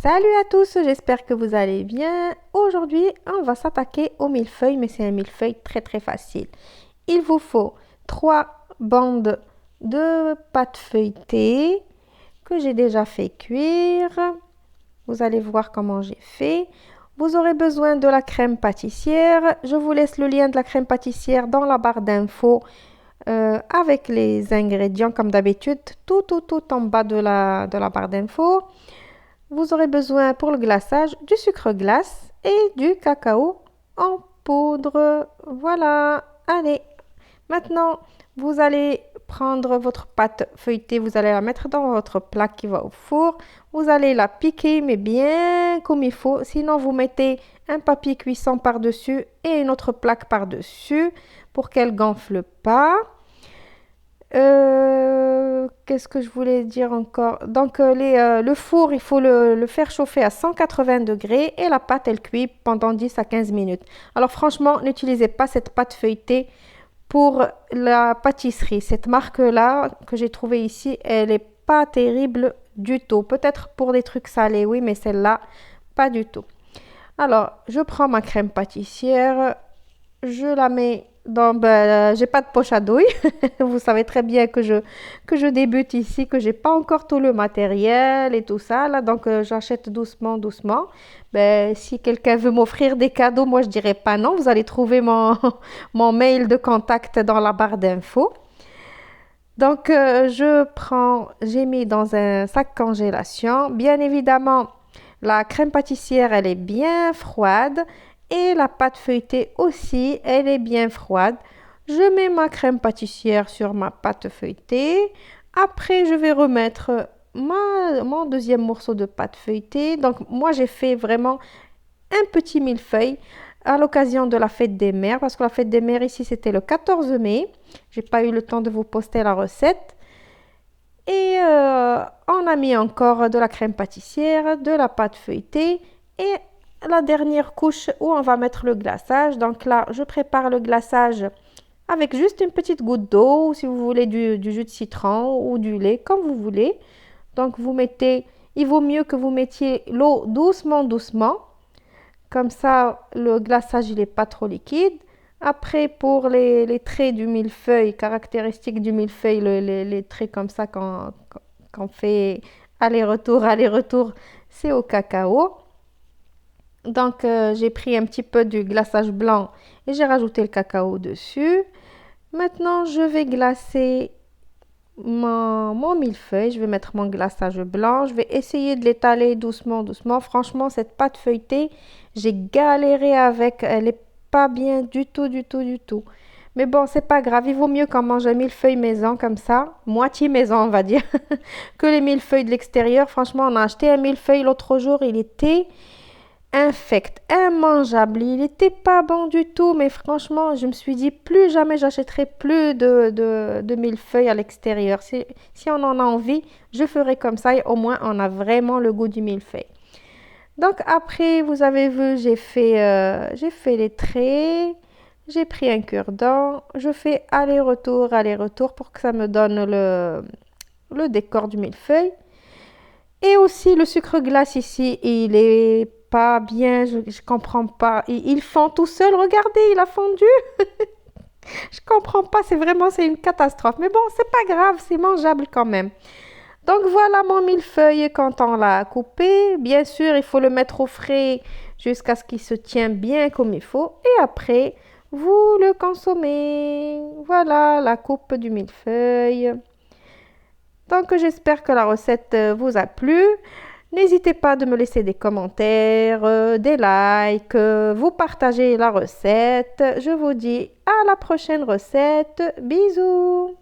Salut à tous, j'espère que vous allez bien. Aujourd'hui, on va s'attaquer au millefeuille, mais c'est un millefeuille très facile. Il vous faut 3 bandes de pâte feuilletée que j'ai déjà fait cuire. Vous allez voir comment j'ai fait. Vous aurez besoin de la crème pâtissière. Je vous laisse le lien de la crème pâtissière dans la barre d'infos avec les ingrédients comme d'habitude, tout en bas de la barre d'infos. Vous aurez besoin pour le glaçage du sucre glace et du cacao en poudre. Voilà, allez. Maintenant, vous allez prendre votre pâte feuilletée, vous allez la mettre dans votre plaque qui va au four. Vous allez la piquer, mais bien comme il faut. Sinon, vous mettez un papier cuisson par-dessus et une autre plaque par-dessus pour qu'elle gonfle pas. Qu'est-ce que je voulais dire encore? Donc, le four, il faut le faire chauffer à 180 degrés et la pâte, elle cuit pendant 10 à 15 minutes. Alors, franchement, n'utilisez pas cette pâte feuilletée pour la pâtisserie. Cette marque-là que j'ai trouvée ici, elle n'est pas terrible du tout. Peut-être pour des trucs salés, oui, mais celle-là, pas du tout. Alors, je prends ma crème pâtissière, je la mets dans... j'ai pas de poche à douille. Vous savez très bien que je débute ici, que j'ai pas encore tout le matériel et tout ça. Là, donc, j'achète doucement. Si quelqu'un veut m'offrir des cadeaux, moi, je dirais pas non. Vous allez trouver mon mail de contact dans la barre d'infos. Donc, j'ai mis dans un sac congélation. Bien évidemment, la crème pâtissière, elle est bien froide et la pâte feuilletée aussi, elle est bien froide. Je mets ma crème pâtissière sur ma pâte feuilletée. Après, je vais remettre mon deuxième morceau de pâte feuilletée. Donc, moi, j'ai fait vraiment un petit millefeuille à l'occasion de la fête des mères, parce que la fête des mères ici, c'était le 14 mai. J'ai pas eu le temps de vous poster la recette. Et on a mis encore de la crème pâtissière, de la pâte feuilletée et la dernière couche où on va mettre le glaçage. Donc là, je prépare le glaçage avec juste une petite goutte d'eau, ou si vous voulez du jus de citron ou du lait, comme vous voulez. Donc il vaut mieux que vous mettiez l'eau doucement. Comme ça, le glaçage, il n'est pas trop liquide. Après, pour les traits du millefeuille, caractéristiques du millefeuille, les traits comme ça qu'on fait aller-retour, c'est au cacao. Donc, j'ai pris un petit peu du glaçage blanc et j'ai rajouté le cacao dessus. Maintenant, je vais glacer mon millefeuille. Je vais mettre mon glaçage blanc. Je vais essayer de l'étaler doucement. Franchement, cette pâte feuilletée, j'ai galéré avec. Elle n'est pas bien du tout. Mais bon, c'est pas grave. Il vaut mieux qu'on mange un millefeuille maison comme ça, moitié maison, on va dire, que les millefeuilles de l'extérieur. Franchement, on a acheté un millefeuille l'autre jour. Il était infect, immangeable. Il n'était pas bon du tout, mais franchement, je me suis dit, plus jamais j'achèterai plus de millefeuilles à l'extérieur. Si on en a envie, je ferai comme ça et au moins on a vraiment le goût du millefeuille. Donc après, vous avez vu, j'ai fait les traits, j'ai pris un cure-dent, je fais aller-retour pour que ça me donne le décor du millefeuille. Et aussi le sucre glace ici, il est pas bien, je comprends pas. Il fond tout seul, regardez, il a fondu. Je comprends pas, c'est une catastrophe. Mais bon, c'est pas grave, c'est mangeable quand même. Donc voilà mon millefeuille quand on l'a coupé. Bien sûr, il faut le mettre au frais jusqu'à ce qu'il se tienne bien comme il faut. Et après, vous le consommez. Voilà la coupe du millefeuille. Donc j'espère que la recette vous a plu. N'hésitez pas de me laisser des commentaires, des likes, vous partagez la recette. Je vous dis à la prochaine recette. Bisous!